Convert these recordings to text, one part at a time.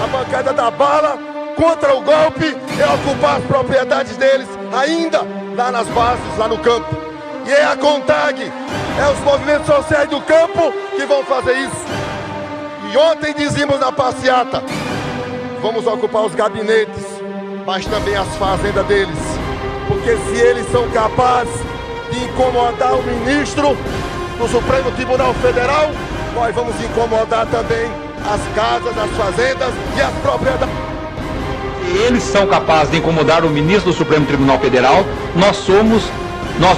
a bancada da bala, contra o golpe, é ocupar as propriedades deles, ainda lá nas bases, lá no campo. E é a CONTAG, é os movimentos sociais do campo que vão fazer isso. E ontem dizíamos na passeata, vamos ocupar os gabinetes, mas também as fazendas deles. Porque se eles são capazes de incomodar o ministro do Supremo Tribunal Federal, nós vamos incomodar também as casas, as fazendas e as propriedades. Se eles são capazes de incomodar o ministro do Supremo Tribunal Federal, nós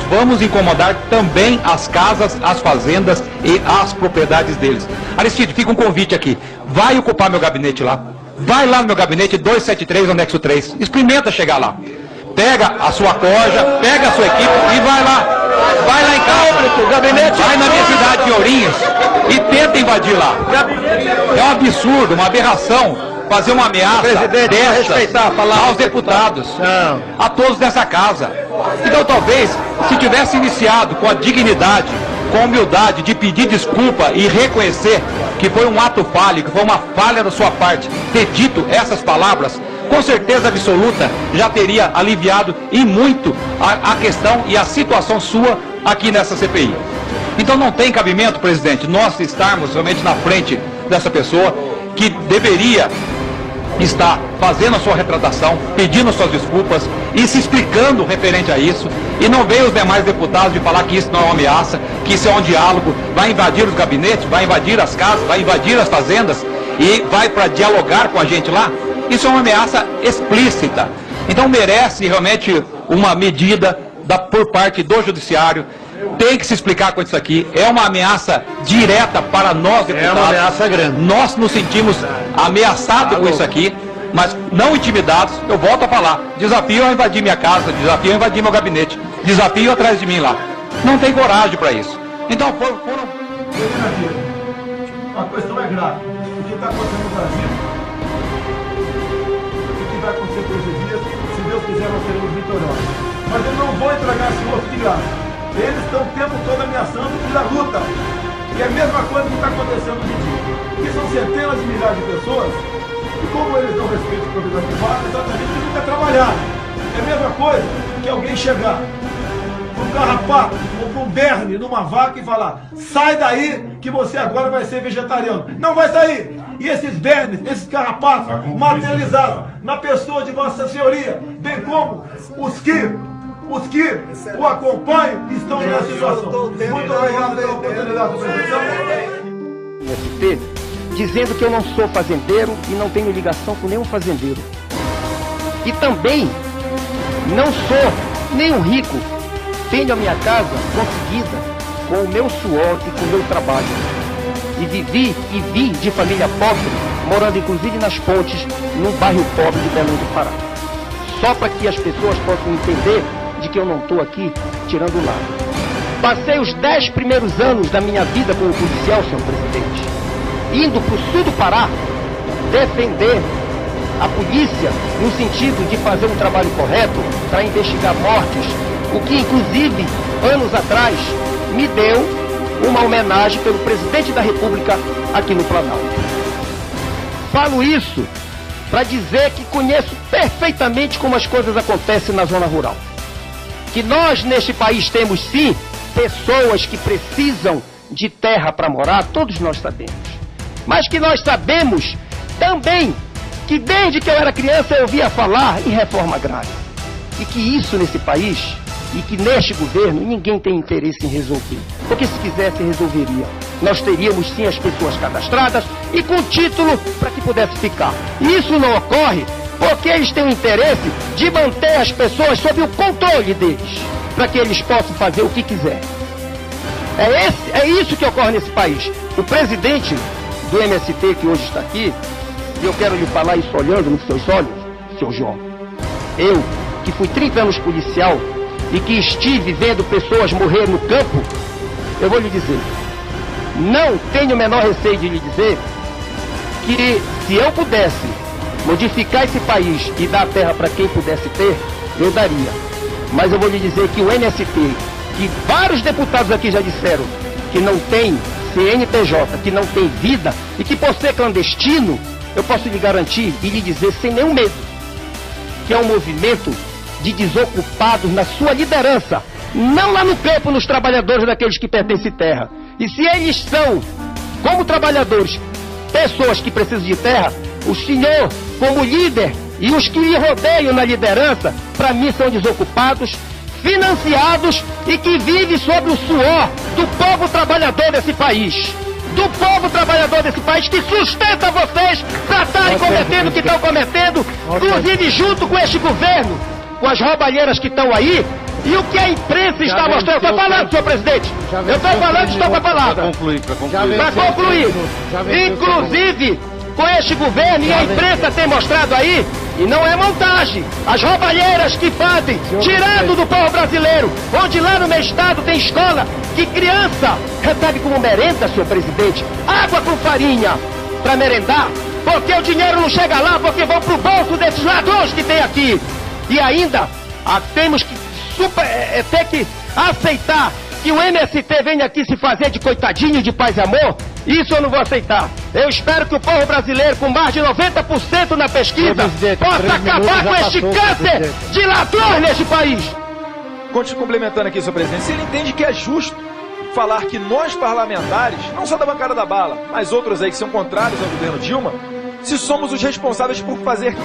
vamos incomodar também as casas, as fazendas e as propriedades deles. Aristide, fica um convite aqui. Vai ocupar meu gabinete lá. Vai lá no meu gabinete 273, anexo 3. Experimenta chegar lá. Pega a sua corja, pega a sua equipe e vai lá. Vai lá em casa, gabinete, vai na minha cidade de Ourinhos e tenta invadir lá. É um absurdo, uma aberração fazer uma ameaça dessa aos deputados, a todos dessa casa. Então talvez, se tivesse iniciado com a dignidade, com a humildade de pedir desculpa e reconhecer que foi um ato falho, que foi uma falha da sua parte, ter dito essas palavras, com certeza absoluta já teria aliviado e muito a questão e a situação sua aqui nessa CPI. Então não tem cabimento, presidente, nós estarmos realmente na frente dessa pessoa que deveria estar fazendo a sua retratação, pedindo suas desculpas e se explicando referente a isso, e não veio os demais deputados de falar que isso não é uma ameaça, que isso é um diálogo, vai invadir os gabinetes, vai invadir as casas, vai invadir as fazendas e vai para dialogar com a gente lá. Isso é uma ameaça explícita. Então merece realmente uma medida por parte do Judiciário. Tem que se explicar com isso aqui. É uma ameaça direta para nós, deputados. É uma ameaça grande. Nós nos sentimos ameaçados com isso aqui, mas não intimidados. Eu volto a falar. Desafio a invadir minha casa, desafio a invadir meu gabinete, desafio atrás de mim lá. Não tem coragem para isso. Então foram... A questão é grave. O que está acontecendo no Brasil, o que vai acontecer por esses dias, se Deus quiser, nós seremos vitoriosos. Mas eu não vou entregar esse rosto de graça. Eles estão o tempo todo ameaçando e da luta. E é a mesma coisa que está acontecendo hoje em dia. Porque são centenas de milhares de pessoas e como eles dão respeito à propriedade privada, exatamente eles não querem trabalhar. É a mesma coisa que alguém chegar com um carrapato ou com um berne numa vaca e falar: sai daí que você agora vai ser vegetariano. Não vai sair. E esses bernes, esses carrapatos materializados na pessoa de Vossa Senhoria, bem como os que o acompanham estão nessa situação. Muito obrigado pela oportunidade de apresentação. Dizendo que eu não sou fazendeiro e não tenho ligação com nenhum fazendeiro. E também não sou nenhum rico. Tenho a minha casa conseguida com o meu suor e com o meu trabalho. E vivi e vi de família pobre, morando inclusive nas pontes, num bairro pobre de Belém do Pará. Só para que as pessoas possam entender de que eu não estou aqui tirando o lado. Passei os 10 primeiros anos da minha vida como policial, senhor presidente, indo para o sul do Pará defender a polícia no sentido de fazer um trabalho correto para investigar mortes, o que inclusive anos atrás me deu uma homenagem pelo presidente da República aqui no Planalto. Falo isso para dizer que conheço perfeitamente como as coisas acontecem na zona rural. Que nós neste país temos sim pessoas que precisam de terra para morar, todos nós sabemos. Mas que nós sabemos também que desde que eu era criança eu ouvia falar em reforma agrária. E que isso nesse país, e que neste governo, ninguém tem interesse em resolver. Porque se quisesse, resolveria. Nós teríamos sim as pessoas cadastradas e com título para que pudesse ficar. E isso não ocorre porque eles têm o interesse de manter as pessoas sob o controle deles, para que eles possam fazer o que quiser. É isso que ocorre nesse país. O presidente do MST que hoje está aqui, e eu quero lhe falar isso olhando nos seus olhos, senhor João, eu, que fui 30 anos policial e que estive vendo pessoas morrer no campo, eu vou lhe dizer, não tenho o menor receio de lhe dizer que se eu pudesse modificar esse país e dar a terra para quem pudesse ter, eu daria. Mas eu vou lhe dizer que o MST, que vários deputados aqui já disseram que não tem CNPJ, que não tem vida e que por ser clandestino, eu posso lhe garantir e lhe dizer sem nenhum medo que é um movimento de desocupados na sua liderança, não lá no campo, nos trabalhadores daqueles que pertencem à terra. E se eles são, como trabalhadores, pessoas que precisam de terra, o senhor, como líder, e os que lhe rodeiam na liderança, para mim são desocupados, financiados e que vivem sobre o suor do povo trabalhador desse país. Do povo trabalhador desse país que sustenta vocês para estarem cometendo o que estão cometendo, inclusive junto com este governo, com as roubalheiras que estão aí, e o que a imprensa está mostrando. Estou falando, senhor presidente. Eu estou falando, estou com a palavra. Para concluir. Inclusive, com este governo e a imprensa tem mostrado aí, e não é montagem, as roubalheiras que fazem, tirando do povo brasileiro, onde lá no meu estado tem escola que criança recebe como merenda, senhor presidente, água com farinha para merendar, porque o dinheiro não chega lá, porque vão pro bolso desses ladrões que tem aqui. E ainda temos que ter que aceitar que o MST venha aqui se fazer de coitadinho, de paz e amor. Isso eu não vou aceitar. Eu espero que o povo brasileiro, com mais de 90% na pesquisa, possa acabar com este câncer de ladrões neste país. Continue complementando aqui, senhor presidente. Se ele entende que é justo falar que nós parlamentares, não só da bancada da bala, mas outros aí que são contrários ao governo Dilma, se somos os responsáveis por fazer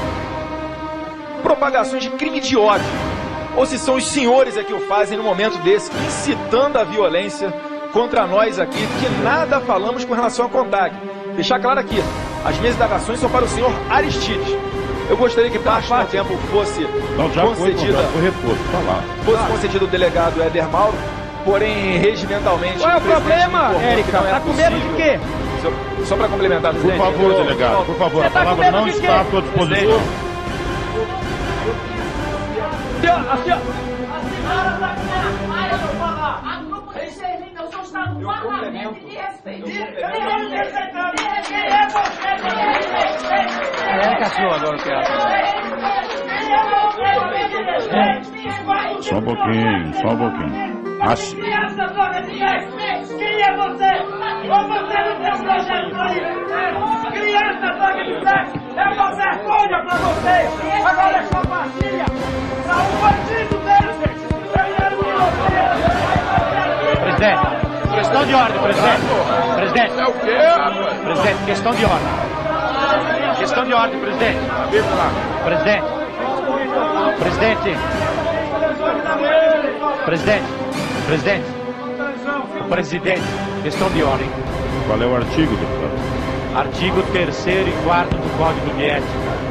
propagações de crime de ódio, ou se são os senhores que o fazem no momento desse, incitando a violência contra nós aqui, que nada falamos com relação à CONTAG. Deixar claro aqui, as minhas indagações são para o senhor Aristides. Eu gostaria que parte do tempo fosse concedido ao delegado Éder Mauro, porém, regimentalmente... Qual é o problema, Érica? Tá com medo de quê? Só para complementar, presidente. Por favor, delegado, por favor, a palavra não está à sua disposição. A senhora tá com a eu vou falar. A grupo de Serlim, eu sou estado no parlamento de respeito. É, cachorro, agora o que é? Só um pouquinho, só um pouquinho. Criança toda de respeito. Quem é você? Ou você não tem um projeto aí? Criança toda de respeito. É uma vergonha pra vocês. Agora é sua partilha. Pra um bandido desse. Presidente, questão de ordem, presidente. Presidente. É o quê, rapaz? Presidente, questão de ordem. Questão de ordem, presidente. Presidente. Presidente. Presidente. Presidente. Presidente. Questão de ordem. Qual é o artigo, deputado? Artigo 3º e 4º do Código de Ética.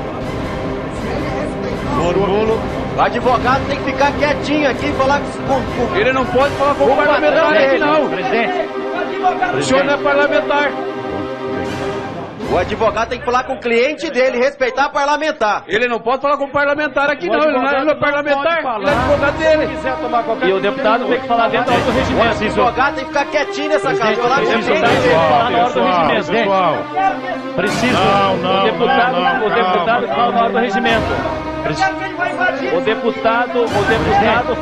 O advogado tem que ficar quietinho aqui e falar com... Ele não pode falar com o parlamentar aqui, não. Presidente. O senhor não é parlamentar. O advogado tem que falar com o cliente dele, respeitar parlamentar. Ele não pode falar com o parlamentar aqui, não. Ele não é parlamentar. Ele é advogado dele. E o deputado tem que falar dentro do regimento. O advogado tem que ficar quietinho nessa casa. Falar com o cliente dele. Falar na hora do regimento. Preciso. O deputado fala na hora do regimento. O deputado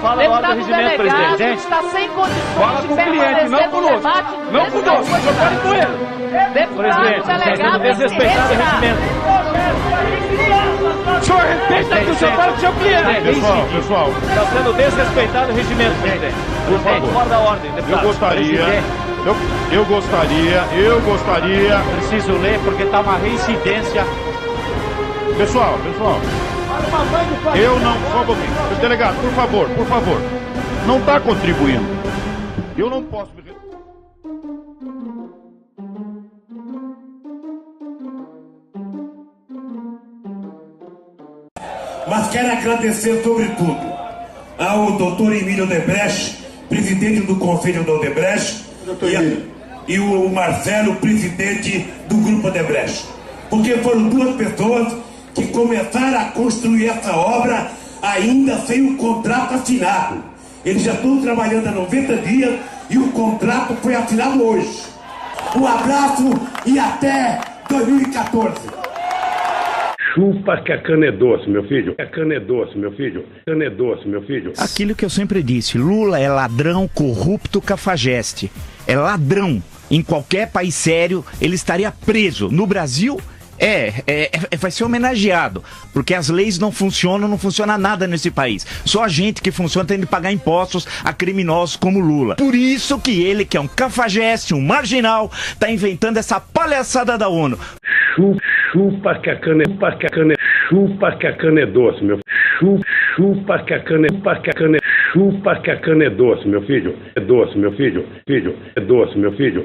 fala na hora do regimento, presidente. Está sem condições. Fala com o cliente, não conosco. Não conosco, o senhor fale com ele. Presidente, está sendo desrespeitado o regimento. O senhor respeita que o senhor fala com o seu cliente. Pessoal. Está sendo desrespeitado o regimento, presidente. Por favor. Fora da ordem, deputado. Eu gostaria. Preciso ler porque está uma reincidência. Pessoal. Eu não, só um pouquinho. Delegado, por favor. Não está contribuindo. Eu não posso me... Mas quero agradecer, sobretudo, ao doutor Emílio Odebrecht, presidente do Conselho do Odebrecht, e o Marcelo, presidente do Grupo Odebrecht. Porque foram duas pessoas que começaram a construir essa obra ainda sem o contrato assinado. Eles já estão trabalhando há 90 dias e o contrato foi assinado hoje. Um abraço e até 2014. Chupa que a cana é doce, meu filho. A cana é doce, meu filho. Cana é doce, meu filho. Aquilo que eu sempre disse, Lula é ladrão, corrupto, cafajeste. É ladrão. Em qualquer país sério, ele estaria preso. No Brasil, Vai ser homenageado, porque as leis não funcionam, não funciona nada nesse país. Só a gente que funciona tem de pagar impostos a criminosos como Lula. Por isso que ele, que é um cafajeste, um marginal, tá inventando essa palhaçada da ONU. Chupa que a cana é doce, meu filho. Chupa que a cana é doce, meu filho. É doce, meu filho. É doce, meu filho.